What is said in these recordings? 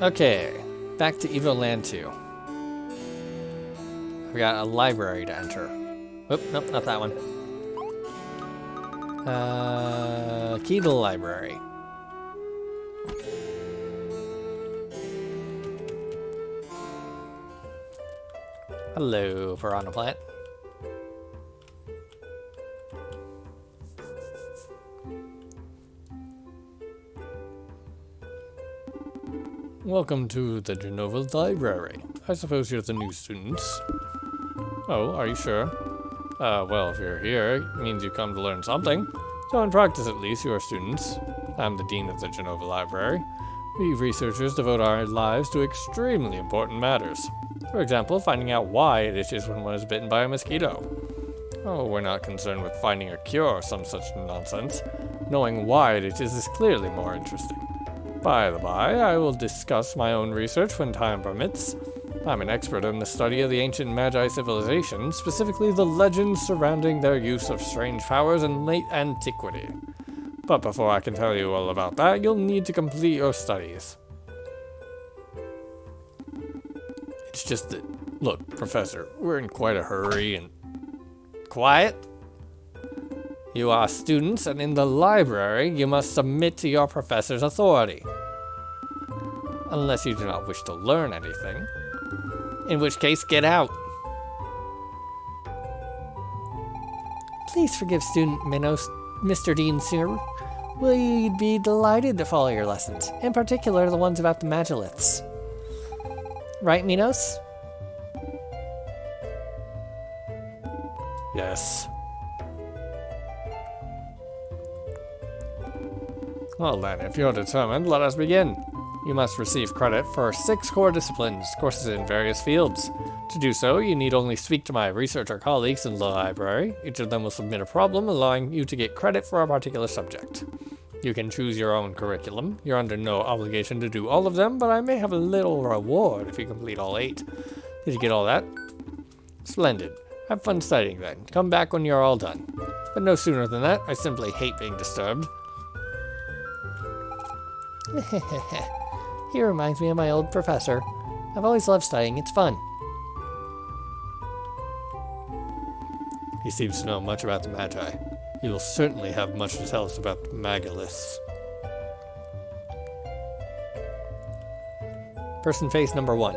Okay, back to Evoland 2. We got a library to enter. Oop, nope, not that one. Key to the library. Hello, piranha plant. Welcome to the Genova Library. I suppose you're the new students. Oh, are you sure? Well, if you're here, it means you come to learn something. So in practice at least, you are students. I'm the Dean of the Genova Library. We researchers devote our lives to extremely important matters. For example, finding out why it itches when one is bitten by a mosquito. Oh, we're not concerned with finding a cure or some such nonsense. Knowing why it itches is clearly more interesting. By the by, I will discuss my own research when time permits. I'm an expert in the study of the ancient Magi civilization, specifically the legends surrounding their use of strange powers in late antiquity. But before I can tell you all about that, you'll need to complete your studies. It's just that, look, Professor, we're in quite a hurry and... Quiet! You are students, and in the library, you must submit to your professor's authority. Unless you do not wish to learn anything. In which case, get out. Please forgive student Minos, Mr. Dean, sir. We'd be delighted to follow your lessons, in particular the ones about the Magiliths. Right, Minos? Yes. Well then, if you're determined, let us begin. You must receive credit for 6 core disciplines, courses in various fields. To do so, you need only speak to my researcher colleagues in the library. Each of them will submit a problem, allowing you to get credit for a particular subject. You can choose your own curriculum. You're under no obligation to do all of them, but I may have a little reward if you complete all 8. Did you get all that? Splendid. Have fun studying then. Come back when you're all done. But no sooner than that, I simply hate being disturbed. He reminds me of my old professor. I've always loved studying, it's fun. He seems to know much about the Magi. He will certainly have much to tell us about the Magiliths. Person face number 1.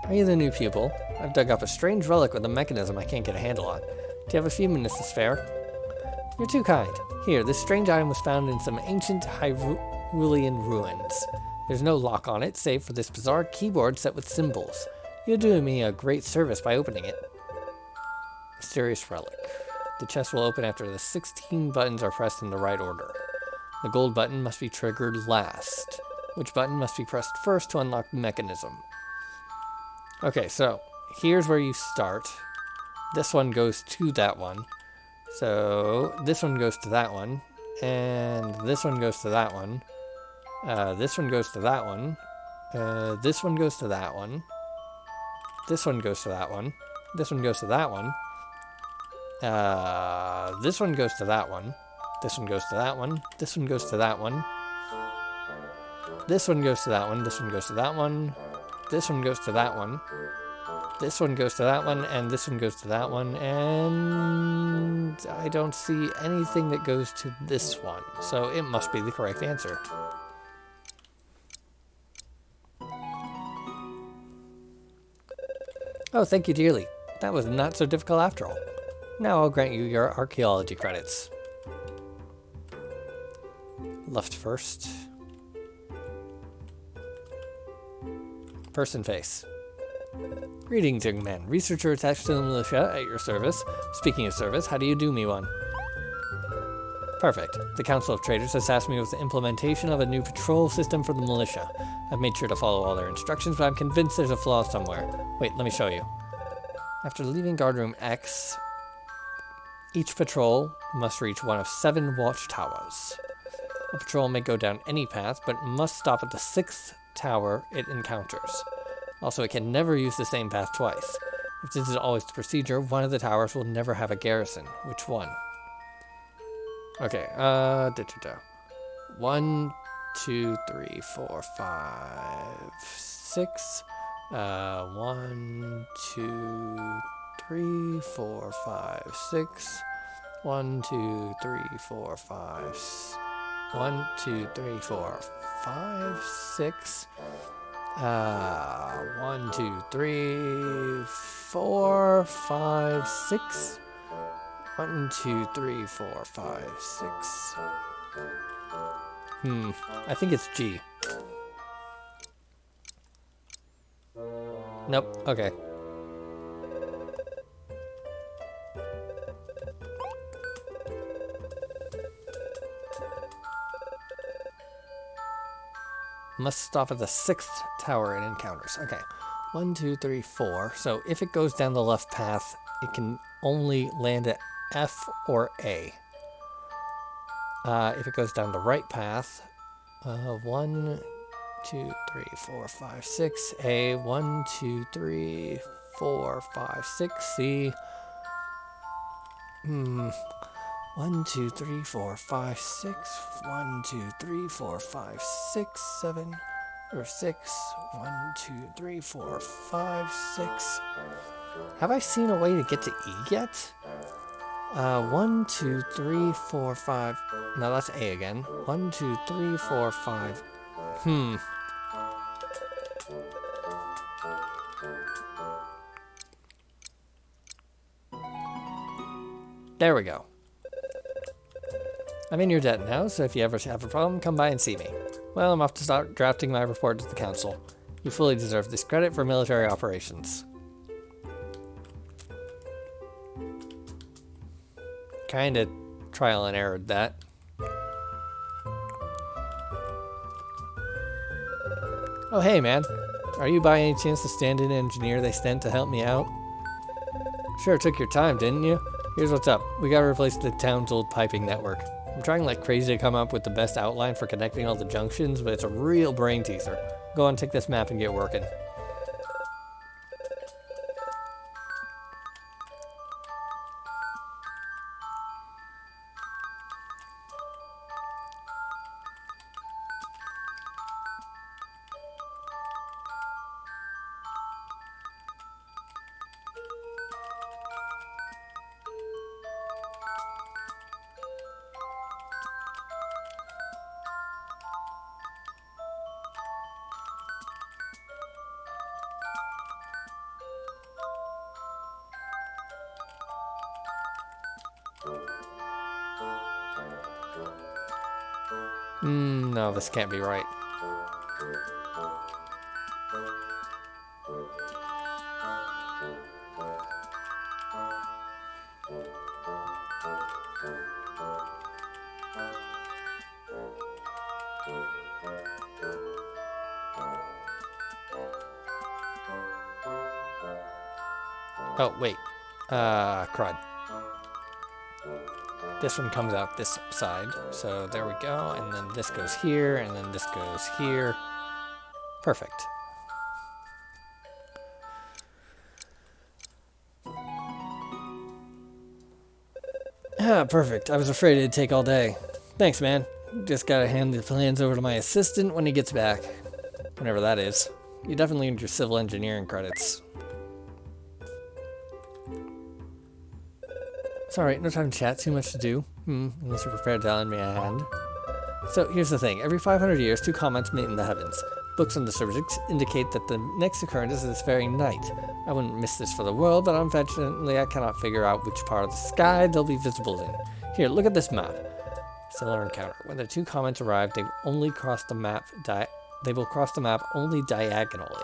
Are you the new pupil? I've dug up a strange relic with a mechanism I can't get a handle on. Do you have a few minutes to spare? You're too kind. Here, this strange item was found in some ancient Hyrulean ruins. There's no lock on it, save for this bizarre keyboard set with symbols. You're doing me a great service by opening it. Mysterious relic. The chest will open after the 16 buttons are pressed in the right order. The gold button must be triggered last. Which button must be pressed first to unlock the mechanism? Okay, so here's where you start. This one goes to that one. So this one goes to that one. And this one goes to that one. This one goes to that one. This one goes to that one. This one goes to that one. This one goes to that one. This one goes to that one. This one goes to that one. This one goes to that one. This one goes to that one. This one goes to that one. This one goes to that one. This one goes to that one, and this one goes to that one, and I don't see anything that goes to this one, so it must be the correct answer. Oh, thank you dearly. That was not so difficult after all. Now I'll grant you your archaeology credits. Left first. Person face. Greetings, young man. Researcher attached to the militia at your service. Speaking of service, how do you do me one? Perfect. The Council of Traders has tasked me with the implementation of a new patrol system for the militia. I've made sure to follow all their instructions, but I'm convinced there's a flaw somewhere. Wait, let me show you. After leaving guardroom X, each patrol must reach one of 7 watchtowers. A patrol may go down any path, but must stop at the 6th tower it encounters. Also, it can never use the same path twice. If this is always the procedure, one of the towers will never have a garrison. Which one? Okay, 1, 2, 3, 4, 5, 6. 1, 2, 3, 4, 5, 6. 1, 2, 3, 4, 5. 1, 2, 3, 4, 5, 6. 1, 2, 3, 4, 5, 6. 1, 2, 3, 4, 5, 6. I think it's G. Nope, okay. Must stop at the 6th tower it encounters. Okay. 1, 2, 3, 4. So if it goes down the left path, it can only land at F or A. If it goes down the right path, 1, 2, 3, 4, 5, 6. A. 1, 2, 3, 4, 5, 6. C. 1, 2, 3, 4, 5, 6. 1, 2, 3, 4, 5, 6, 7, or 6. 1, 2, 3, 4, 5, 6. Have I seen a way to get to E yet? 1, 2, 3, 4, 5. No, that's A again. 1, 2, 3, 4, 5. There we go. I'm in your debt now, so if you ever have a problem, come by and see me. Well, I'm off to start drafting my report to the council. You fully deserve this credit for military operations. Kinda trial and errored that. Oh hey man, are you by any chance the stand-in engineer they sent to help me out? Sure took your time, didn't you? Here's what's up. We gotta replace the town's old piping network. I'm trying like crazy to come up with the best outline for connecting all the junctions, but it's a real brain teaser. Go on, take this map and get working. No, this can't be right. Oh, wait. Crud. This one comes out this side, so there we go, and then this goes here, and then this goes here. Perfect. Ah, perfect. I was afraid it'd take all day. Thanks, man. Just gotta hand the plans over to my assistant when he gets back. Whenever that is. You definitely earned your civil engineering credits. It's alright, no time to chat, too much to do. Unless you're prepared to lend me a hand. So here's the thing, every 500 years, 2 comets meet in the heavens. Books on the subject indicate that the next occurrence is this very night. I wouldn't miss this for the world, but unfortunately I cannot figure out which part of the sky they'll be visible in. Here, look at this map. Similar encounter. When the 2 comets arrive, they only cross the map they will cross the map only diagonally.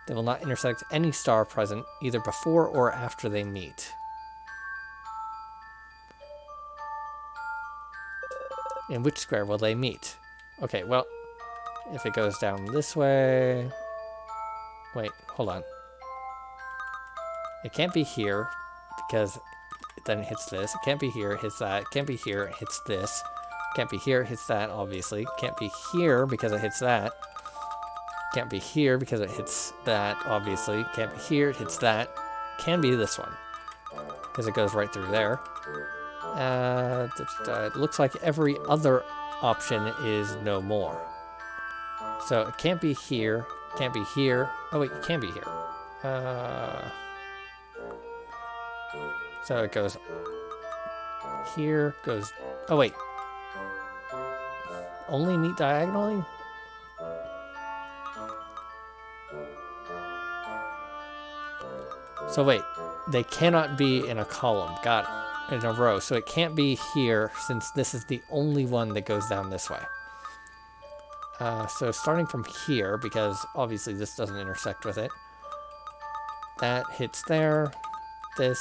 They will not intersect any star present, either before or after they meet. In which square will they meet? Okay, well, if it goes down this way... Wait, hold on. It can't be here, because then it hits this. It can't be here, it hits that. It can't be here, it hits this. It can't be here, it hits that, obviously. It can't be here, because it hits that. It can't be here, because it hits that, obviously. It can't be here, it hits that. It can be this one, because it goes right through there. It looks like every other option is no more. So it can't be here. Can't be here. Oh wait, it can be here. So it goes here, goes... Oh wait. Only neat diagonally? So wait, they cannot be in a column. Got it. In a row. So it can't be here since this is the only one that goes down this way. So starting from here, because obviously this doesn't intersect with it. That hits there. This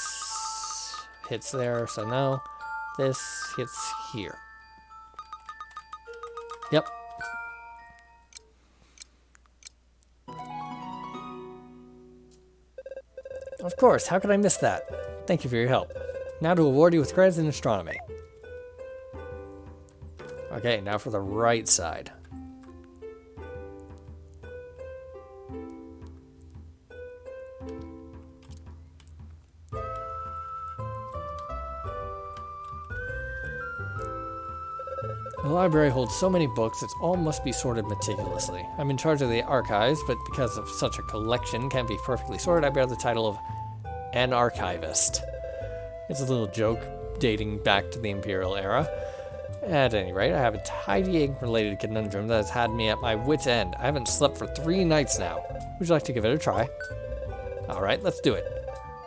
hits there, so no. This hits here. Yep. Of course, how could I miss that? Thank you for your help. Now to award you with credits in astronomy. Okay, now for the right side. The library holds so many books, it all must be sorted meticulously. I'm in charge of the archives, but because of such a collection can't be perfectly sorted, I bear the title of an archivist. It's a little joke dating back to the Imperial era. At any rate, I have a tidying-related conundrum that has had me at my wit's end. I haven't slept for 3 nights now. Would you like to give it a try? Alright, let's do it.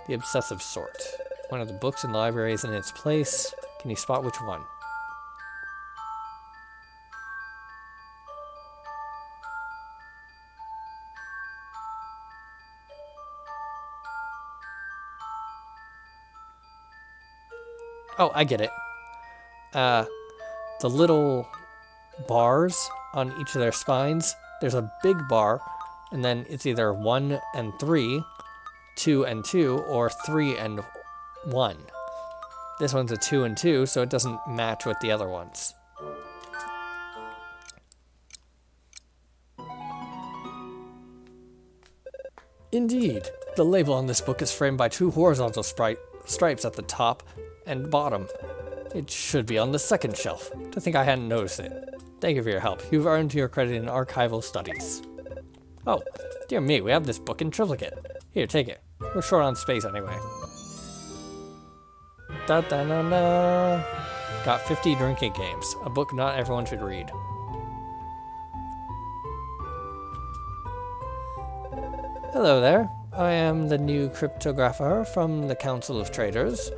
The obsessive sort. One of the books in the library is in its place. Can you spot which one? Oh, I get it. The little bars on each of their spines, there's a big bar, and then it's either 1 and 3, 2 and 2, or 3 and 1. This one's a 2 and 2, so it doesn't match with the other ones. Indeed, the label on this book is framed by 2 horizontal stripes at the top and bottom. It should be on the second shelf. To think I hadn't noticed it. Thank you for your help. You've earned your credit in archival studies. Oh, dear me, we have this book in triplicate. Here, take it. We're short on space anyway. Da-da-na-na. Got 50 drinking games. A book not everyone should read. Hello there. I am the new cryptographer from the Council of Traders.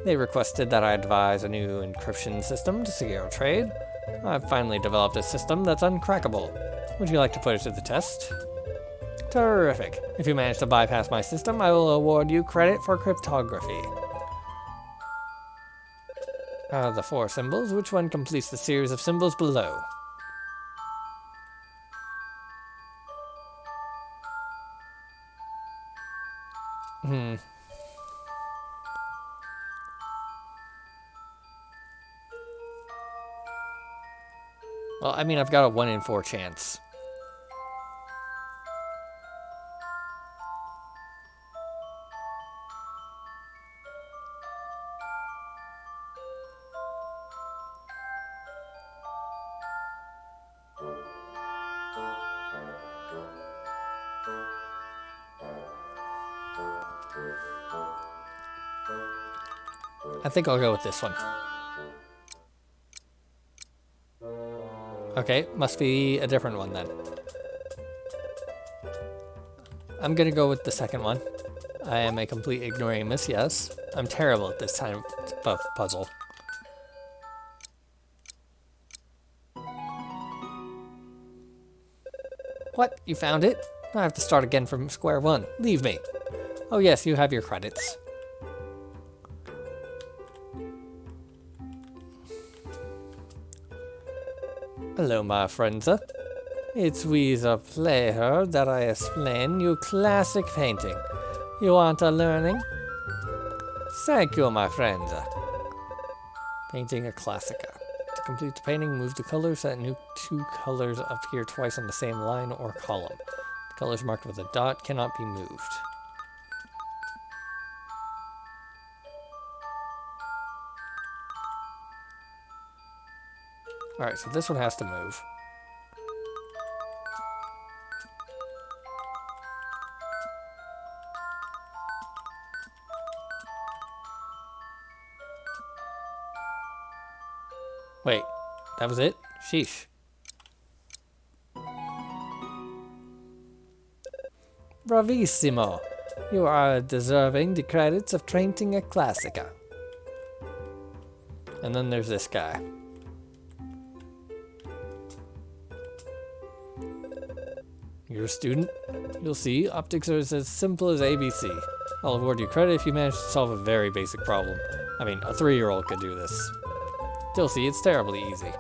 They requested that I advise a new encryption system to secure trade. I've finally developed a system that's uncrackable. Would you like to put it to the test? Terrific. If you manage to bypass my system, I will award you credit for cryptography. Out of the 4 symbols, which one completes the series of symbols below? Well, I mean, I've got a 1 in 4 chance. I think I'll go with this one. Okay, must be a different one then. I'm gonna go with the second one. I am a complete ignoramus, yes. I'm terrible at this time of puzzle. What? You found it? I have to start again from square one. Leave me. Oh yes, you have your credits. Hello, my friends. It's with a pleasure that I explain you classic painting. You want a learning? Thank you, my friends. Painting a classica. To complete the painting, move the colors so that new 2 colors appear twice on the same line or column. The colors marked with a dot cannot be moved. Alright, so this one has to move. Wait, that was it? Sheesh. Bravissimo! You are deserving the credits of painting a classica. And then there's this guy. You're a student? You'll see, optics are as simple as ABC. I'll award you credit if you manage to solve a very basic problem. I mean, a 3-year-old could do this. You'll see, it's terribly easy.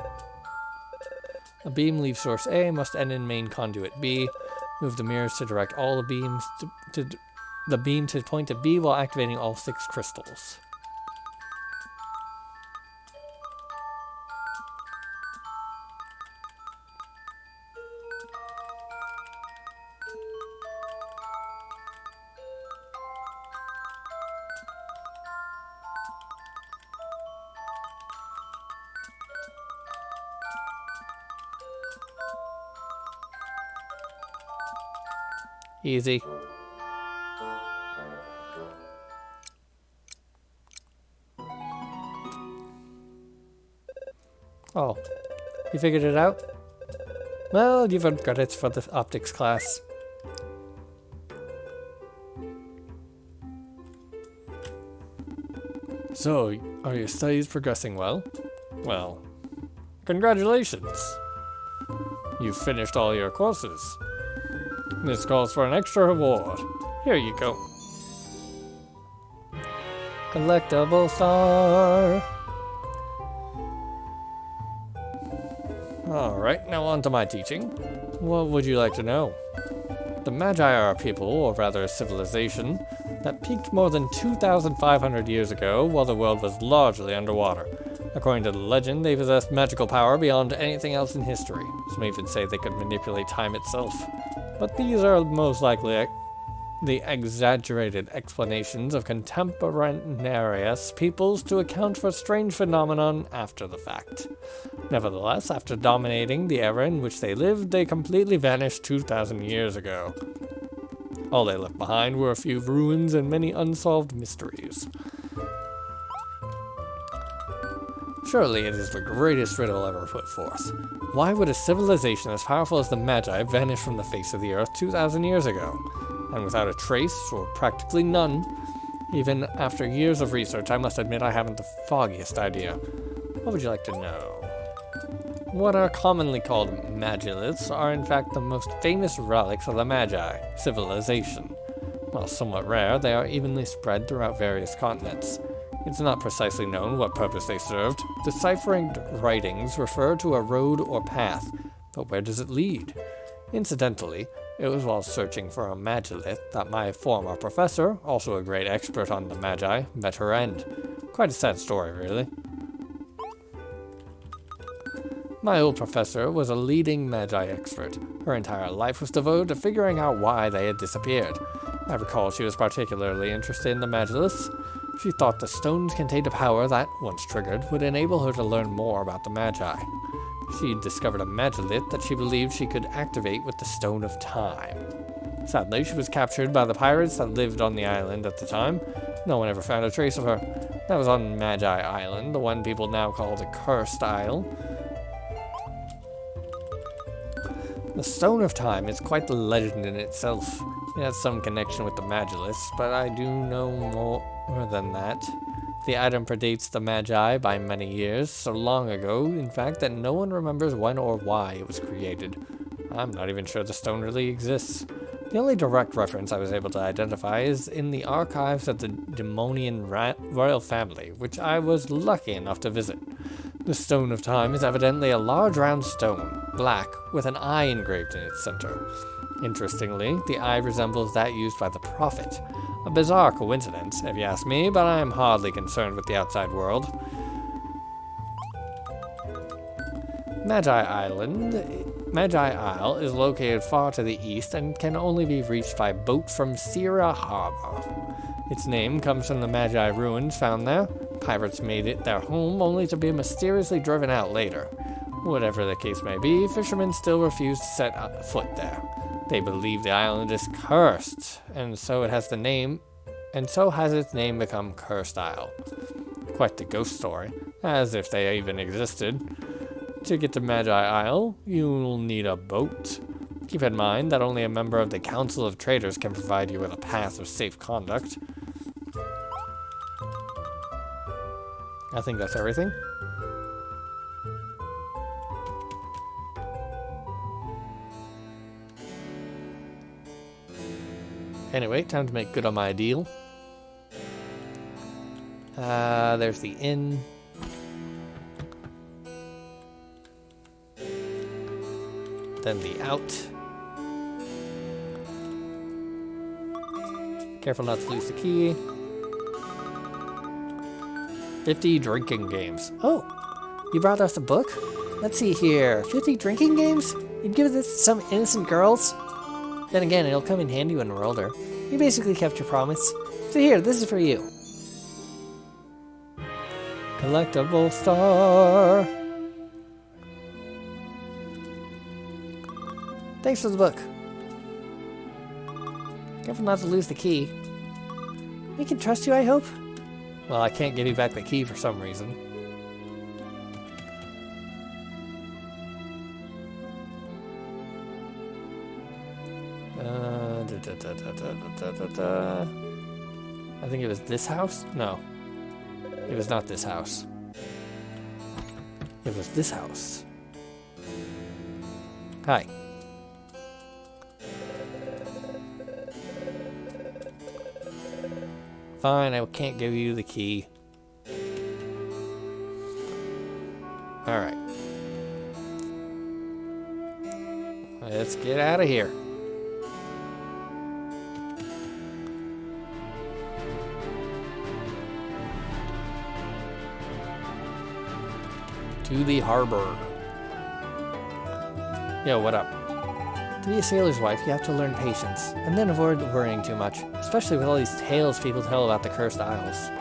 A beam leaves source A, must end in main conduit B. Move the mirrors to direct all the beams to the beam to point to B while activating all 6 crystals. Easy. Oh, you figured it out? Well, you've earned credits for the optics class. So, are your studies progressing well? Well, congratulations! You've finished all your courses. This calls for an extra reward. Here you go. Collectible star. Alright, now on to my teaching. What would you like to know? The Magi are a people, or rather a civilization, that peaked more than 2,500 years ago while the world was largely underwater. According to the legend, they possessed magical power beyond anything else in history. Some even say they could manipulate time itself. But these are most likely the exaggerated explanations of contemporaneous peoples to account for strange phenomenon after the fact. Nevertheless, after dominating the era in which they lived, they completely vanished 2,000 years ago. All they left behind were a few ruins and many unsolved mysteries. Surely it is the greatest riddle ever put forth. Why would a civilization as powerful as the Magi vanish from the face of the earth 2,000 years ago? And without a trace, or practically none? Even after years of research, I must admit I haven't the foggiest idea. What would you like to know? What are commonly called magiliths are in fact the most famous relics of the Magi civilization. While somewhat rare, they are evenly spread throughout various continents. It's not precisely known what purpose they served. Deciphering writings refer to a road or path, but where does it lead? Incidentally, it was while searching for a magilith that my former professor, also a great expert on the Magi, met her end. Quite a sad story, really. My old professor was a leading Magi expert. Her entire life was devoted to figuring out why they had disappeared. I recall she was particularly interested in the magiliths. She thought the stones contained a power that, once triggered, would enable her to learn more about the Magi. She discovered a magilith that she believed she could activate with the Stone of Time. Sadly, she was captured by the pirates that lived on the island at the time. No one ever found a trace of her. That was on Magi Island, the one people now call the Cursed Isle. The Stone of Time is quite the legend in itself. It has some connection with the magiliths, but I do know more than that. The item predates the Magi by many years, so long ago, in fact, that no one remembers when or why it was created. I'm not even sure the stone really exists. The only direct reference I was able to identify is in the archives of the Demonian royal family, which I was lucky enough to visit. The Stone of Time is evidently a large round stone, black, with an eye engraved in its center. Interestingly, the eye resembles that used by the Prophet. A bizarre coincidence, if you ask me, but I am hardly concerned with the outside world. Magi Isle is located far to the east and can only be reached by boat from Sierra Harbor. Its name comes from the Magi ruins found there. Pirates made it their home only to be mysteriously driven out later. Whatever the case may be, fishermen still refuse to set foot there. They believe the island is cursed, and so has its name become Cursed Isle. Quite the ghost story. As if they even existed. To get to Magi Isle, you'll need a boat. Keep in mind that only a member of the Council of Traders can provide you with a path of safe conduct. I think that's everything. Anyway, time to make good on my deal. There's the inn. Then the out. Careful not to lose the key. 50 drinking games. Oh, you brought us a book? Let's see here. 50 drinking games? You'd give this to some innocent girls? Then again, it'll come in handy when we're older. You basically kept your promise. So here, this is for you. Collectible star. Thanks for the book. Careful not to lose the key. We can trust you, I hope? Well, I can't give you back the key for some reason. I think it was this house? No. It was not this house. It was this house. Hi. Fine, I can't give you the key. Alright. Let's get out of here. To the harbor. Yo, what up? To be a sailor's wife, you have to learn patience, and then avoid worrying too much, especially with all these tales people tell about the Cursed Isles.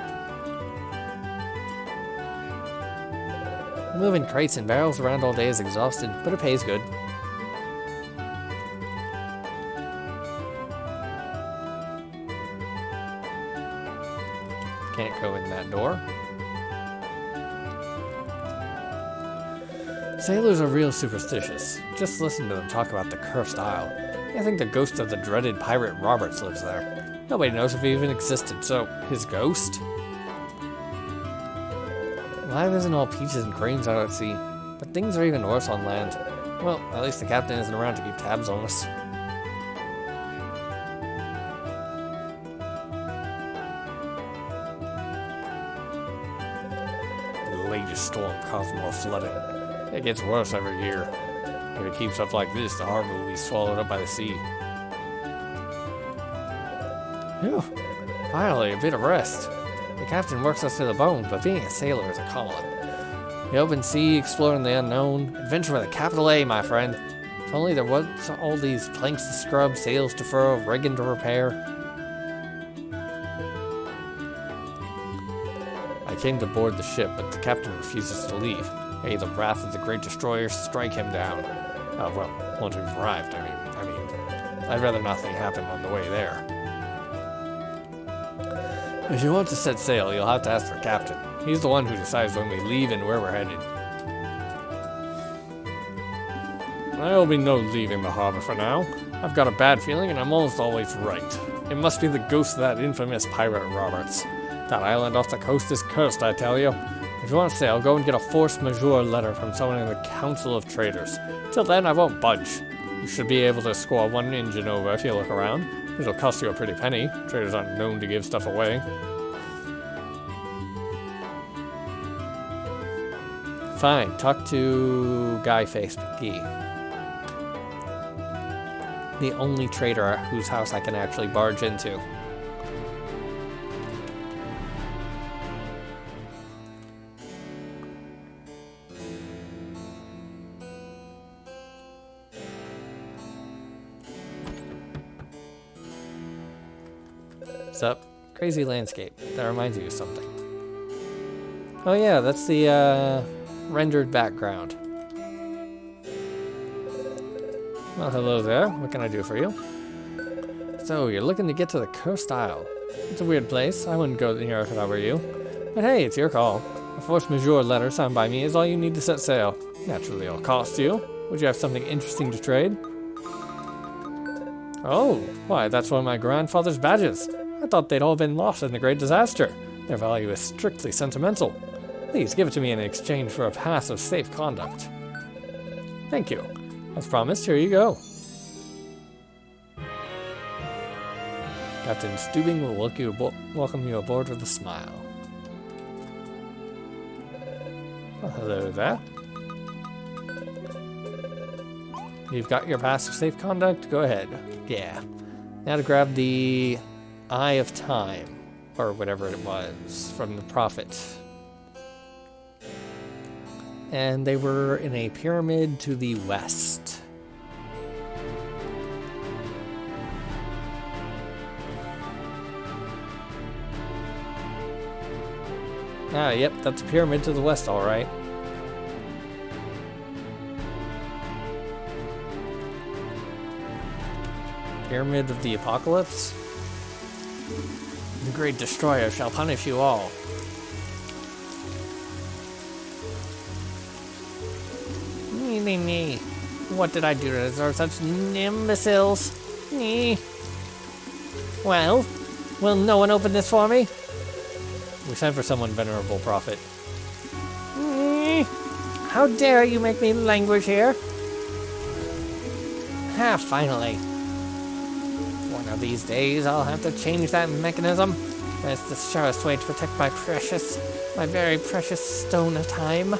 Moving crates and barrels around all day is exhausting, but it pays good. Can't go in that door. Sailors are real superstitious. Just listen to them talk about the Cursed Isle. I think the ghost of the dreaded pirate Roberts lives there. Nobody knows if he even existed, so his ghost? Life isn't all peaches and creams out at sea, but things are even worse on land. Well, at least the captain isn't around to keep tabs on us. The latest storm caused more flooding. It gets worse every year. If it keeps up like this, the harbor will be swallowed up by the sea. Phew. Finally, a bit of rest. The captain works us to the bone, but being a sailor is a calling. The open sea, exploring the unknown, adventure with a capital A, my friend. If only there wasn't all these planks to scrub, sails to furl, rigging to repair. I came to board the ship, but the captain refuses to leave. May the wrath of the great destroyer strike him down. Well, once we've arrived, I mean, I'd rather nothing happen on the way there. If you want to set sail, you'll have to ask for Captain. He's the one who decides when we leave and where we're headed. There'll be no leaving the harbor for now. I've got a bad feeling and I'm almost always right. It must be the ghost of that infamous pirate Roberts. That island off the coast is cursed, I tell you. If you want to sail, go and get a force majeure letter from someone in the Council of Traders. Till then, I won't budge. You should be able to score one engine over if you look around. It'll cost you a pretty penny. Traders aren't known to give stuff away. Fine, talk to Guy Face McGee. The only trader whose house I can actually barge into. Up. Crazy landscape. That reminds you of something. Oh yeah, that's the rendered background. Well, hello there. What can I do for you? So, you're looking to get to the Cursed Isle. It's a weird place. I wouldn't go near if I were you. But hey, it's your call. A force majeure letter signed by me is all you need to set sail. Naturally, it'll cost you. Would you have something interesting to trade? Oh, why, that's one of my grandfather's badges. I thought they'd all been lost in the Great Disaster. Their value is strictly sentimental. Please give it to me in exchange for a pass of safe conduct. Thank you. As promised, here you go. Captain Stubing will welcome you aboard with a smile. Oh, hello there. You've got your pass of safe conduct? Go ahead. Yeah. Now to grab the Eye of Time, or whatever it was, from the Prophet. And they were in a pyramid to the west. Ah, yep, that's a pyramid to the west, alright. Pyramid of the Apocalypse? The Great Destroyer shall punish you all. Nee. What did I do to deserve such imbeciles? Nee. Well, will no one open this for me? We sent for someone, Venerable Prophet. How dare you make me languish here? Ah, finally. One of these days I'll have to change that mechanism. It's the surest way to protect my very precious stone of time.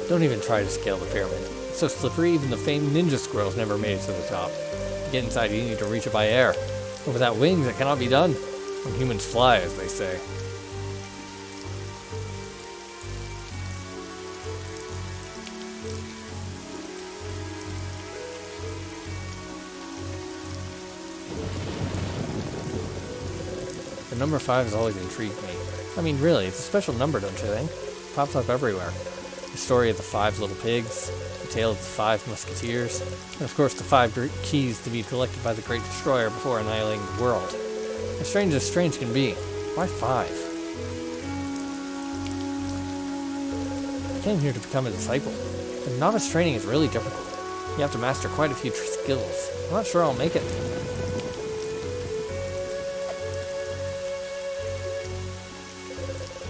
Don't even try to scale the pyramid. It's so slippery, even the famed ninja squirrels never made it to the top. To get inside, you need to reach it by air. But without wings, it cannot be done. When humans fly, as they say. The number 5 has always intrigued me. I mean, really, it's a special number, don't you think? It pops up everywhere. The story of the 5 little pigs, the tale of the 5 musketeers, and of course the 5 great keys to be collected by the Great Destroyer before annihilating the world. As strange can be. Why 5? I came here to become a disciple, but novice training is really difficult. You have to master quite a few skills. I'm not sure I'll make it.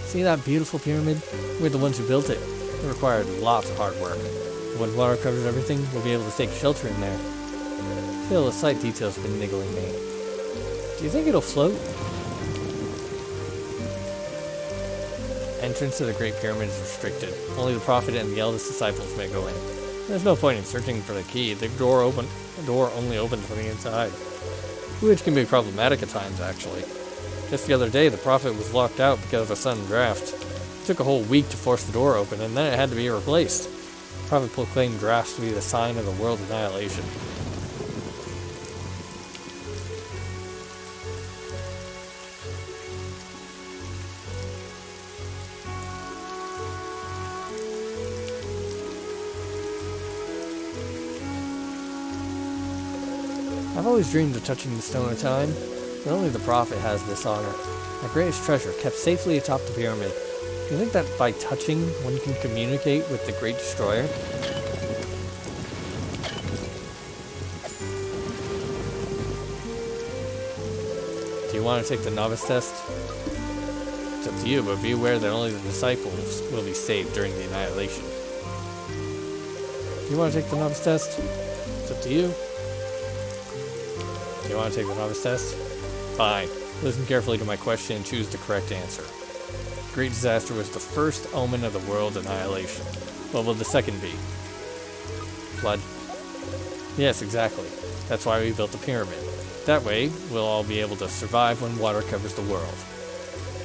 See that beautiful pyramid? We're the ones who built it. It required lots of hard work. When water covers everything, we'll be able to take shelter in there. Still, the slight details have been niggling me. Do you think it'll float? Entrance to the Great Pyramid is restricted. Only the Prophet and the eldest disciples may go in. There's no point in searching for the key. The door only opens from the inside. Which can be problematic at times, actually. Just the other day, the Prophet was locked out because of a sudden draft. It took a whole week to force the door open, and then it had to be replaced. The Prophet proclaimed drafts to be the sign of the world's annihilation. I've always dreamed of touching the Stone of Time, but only the Prophet has this honor. My greatest treasure, kept safely atop the pyramid. Do you think that by touching, one can communicate with the Great Destroyer? Do you want to take the novice test? It's up to you, but be aware that only the disciples will be saved during the annihilation. Do you want to take the novice test? It's up to you. Do you want to take the novice test? Fine. Listen carefully to my question and choose the correct answer. The Great Disaster was the first omen of the world's annihilation. What will the second be? Flood? Yes, exactly. That's why we built the pyramid. That way, we'll all be able to survive when water covers the world.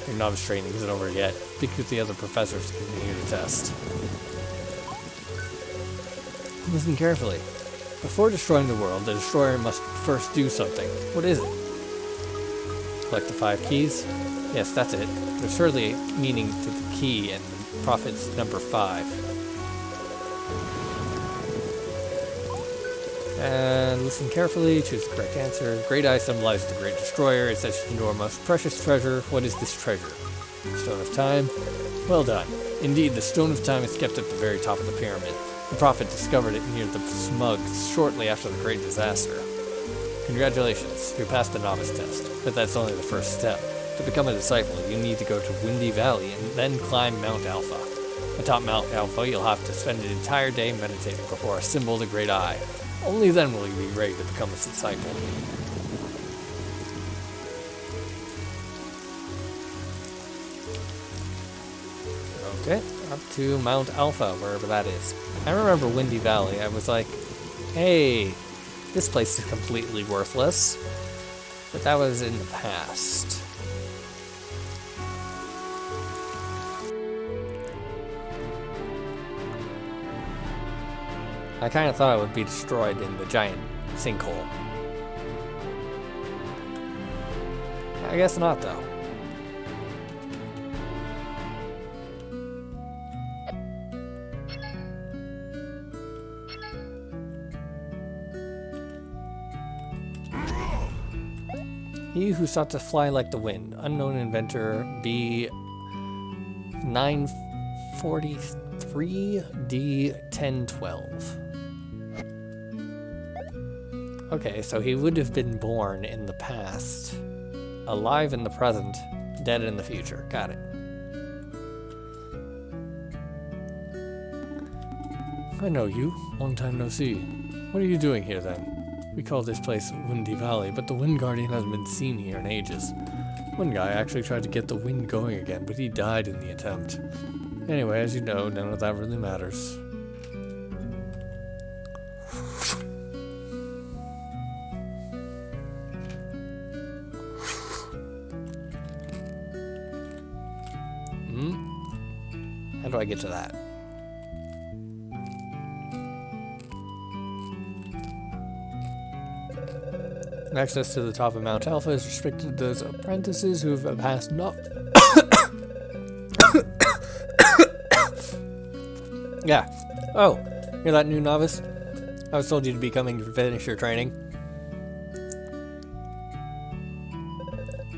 Your novice training isn't over yet. Speak with the other professors to continue the test. Listen carefully. Before destroying the world, the destroyer must first do something. What is it? Collect the 5 keys? Yes, that's it. There's surely a meaning to the key and Prophet's number 5. And listen carefully, choose the correct answer. Great Eye symbolizes the Great Destroyer. It says to your most precious treasure. What is this treasure? Stone of Time. Well done. Indeed, the Stone of Time is kept at the very top of the pyramid. The Prophet discovered it near the Smugs shortly after the Great Disaster. Congratulations, you passed the novice test, but that's only the first step. To become a disciple, you need to go to Windy Valley and then climb Mount Alpha. Atop Mount Alpha, you'll have to spend an entire day meditating before a symbol of the Great Eye. Only then will you be ready to become a disciple. Okay, up to Mount Alpha, wherever that is. I remember Windy Valley. I was like, hey, this place is completely worthless. But that was in the past. I kind of thought it would be destroyed in the giant sinkhole. I guess not, though. He who sought to fly like the wind. Unknown inventor B943D1012. Okay, so he would have been born in the past, alive in the present, dead in the future. Got it. I know you. Long time no see. What are you doing here then? We call this place Windy Valley, but the Wind Guardian hasn't been seen here in ages. One guy actually tried to get the wind going again, but he died in the attempt. Anyway, as you know, none of that really matters. How do I get to that? Access to the top of Mount Alpha is restricted to those apprentices who have passed Yeah. Oh, you're that new novice? I was told you'd be coming to finish your training.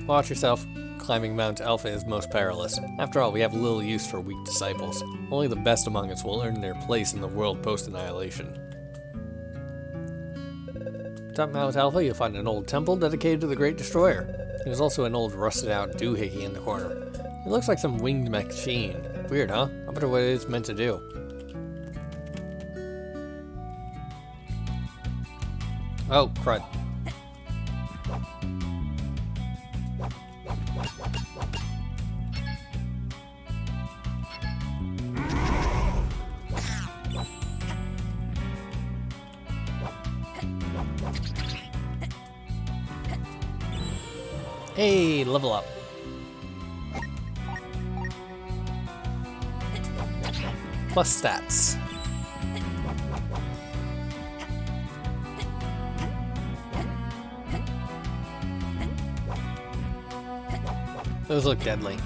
Watch yourself. Climbing Mount Alpha is most perilous. After all, we have little use for weak disciples. Only the best among us will earn their place in the world post-annihilation. Atop Mount Alpha, you'll find an old temple dedicated to the Great Destroyer. There's also an old rusted-out doohickey in the corner. It looks like some winged machine. Weird, huh? I wonder what it's meant to do. Oh, crud. Hey, level up. Plus stats. Those look deadly.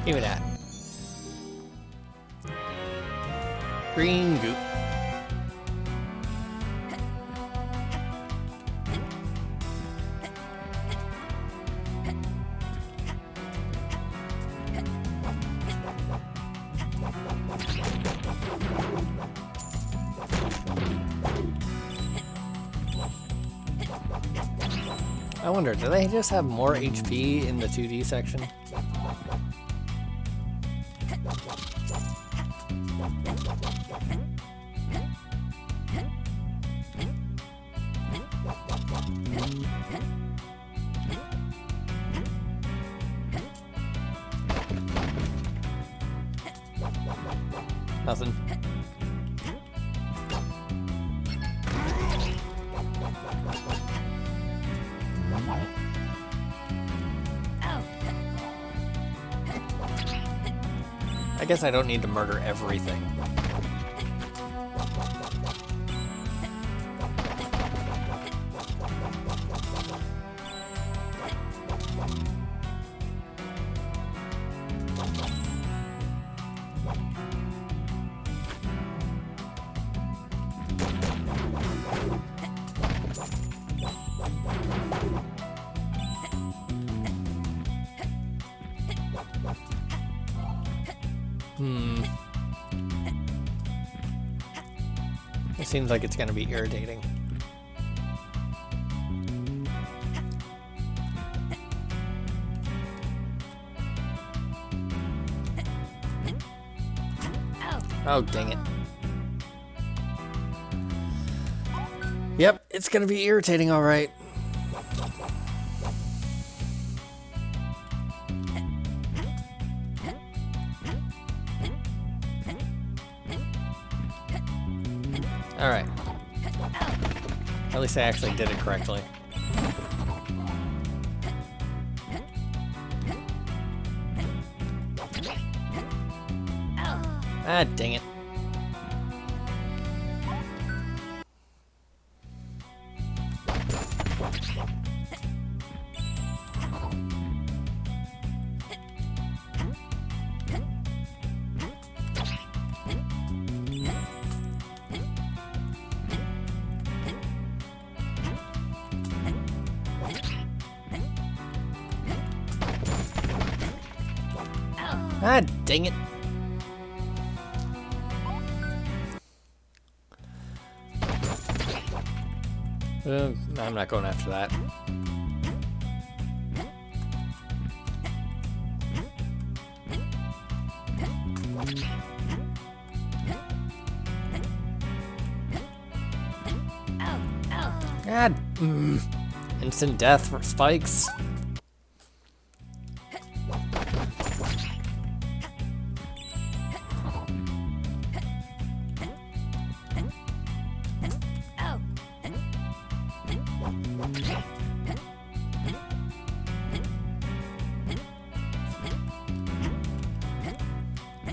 Give me that. Green goop. I wonder, do they just have more HP in the 2D section? Nothing. I guess I don't need to murder everything. It seems like it's going to be irritating. Oh, dang it. Yep, it's going to be irritating, all right. Alright. At least I actually did it correctly. Ah, dang it. Ah, dang it. I'm not going after that. God, instant death for spikes.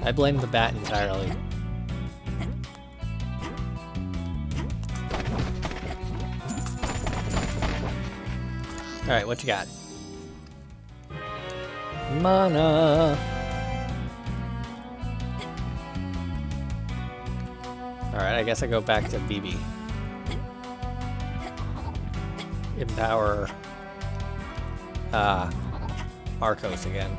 I blame the bat entirely. Alright, what you got? Mana! Alright, I guess I go back to BB. Empower Arcos again.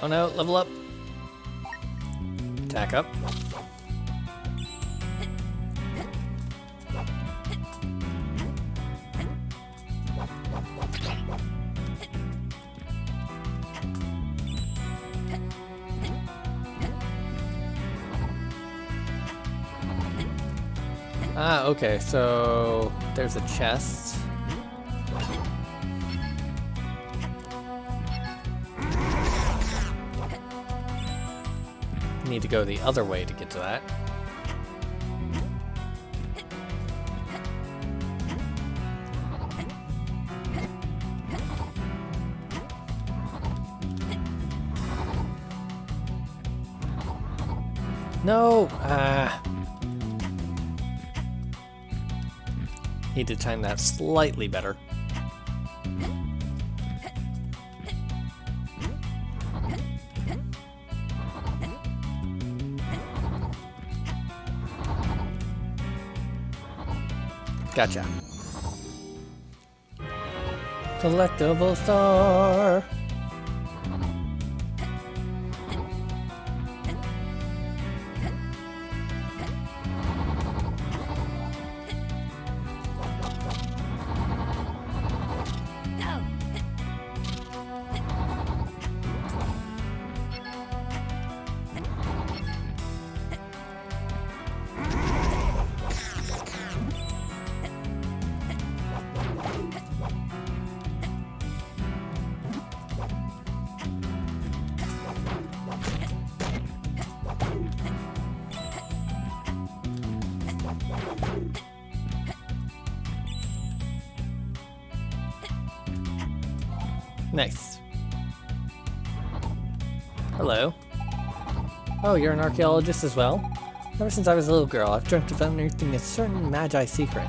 Oh no, level up. Attack up. Ah, okay, so there's a chest. Need to go the other way to get to that. No! Need to time that slightly better. Gotcha. Collectible star. Nice. Hello. Oh, you're an archaeologist as well? Ever since I was a little girl, I've dreamt of unearthing a certain magi secret.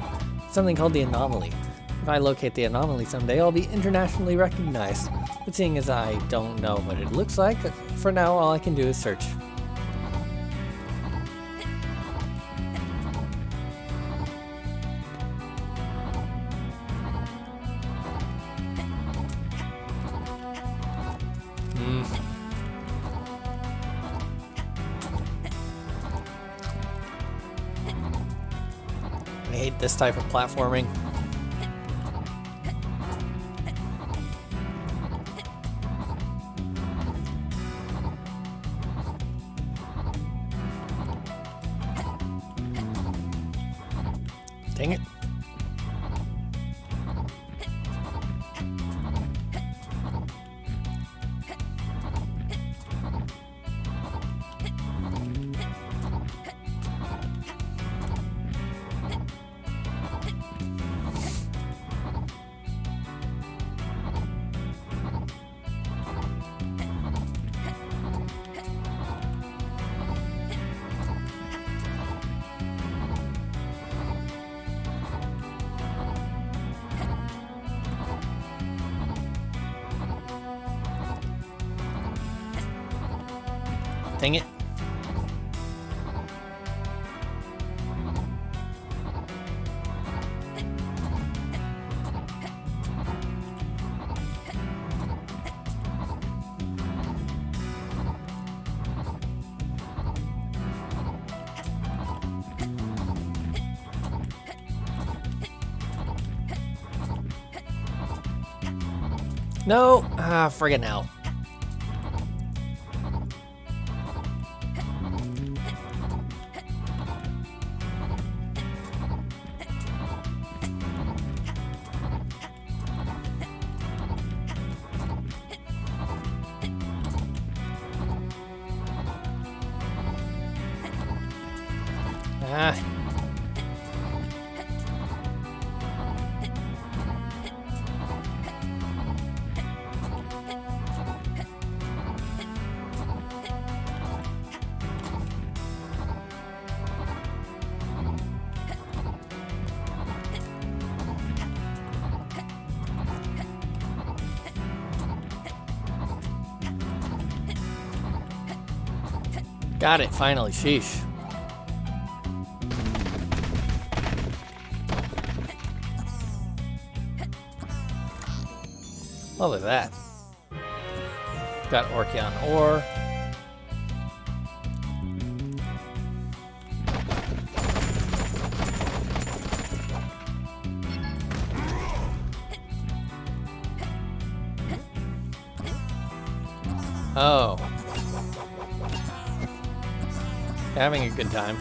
Something called the anomaly. If I locate the anomaly someday, I'll be internationally recognized. But seeing as I don't know what it looks like, for now all I can do is search. I hate this type of platforming. Dang it. Dang it. No! Ah, friggin' hell. Ah. Got it, finally, sheesh. Lovely that. Got Orcheon ore. Oh. Having a good time.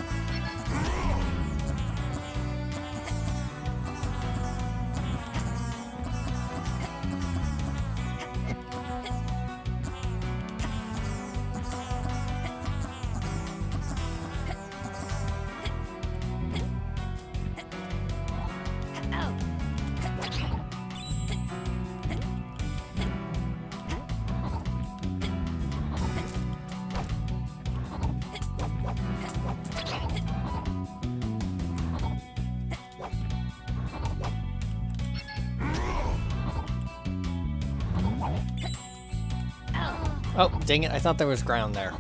Oh, dang it, I thought there was ground there.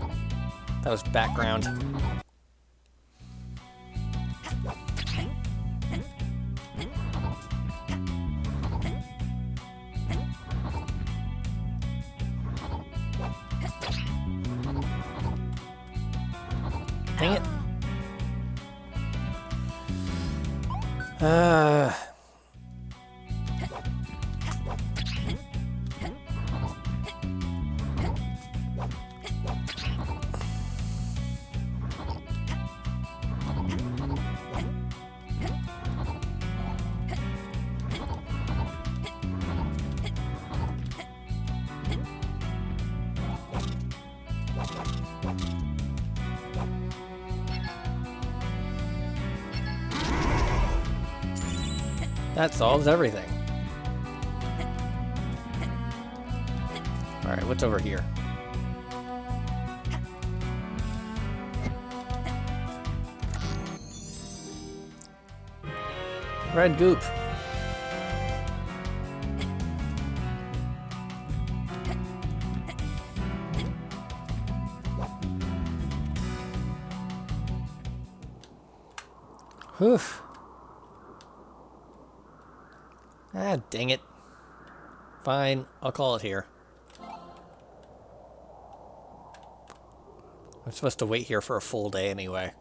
That was background. Dang it. That solves everything. Alright, what's over here? Red goop. Whew. Ah, dang it. Fine, I'll call it here. I'm supposed to wait here for a full day anyway.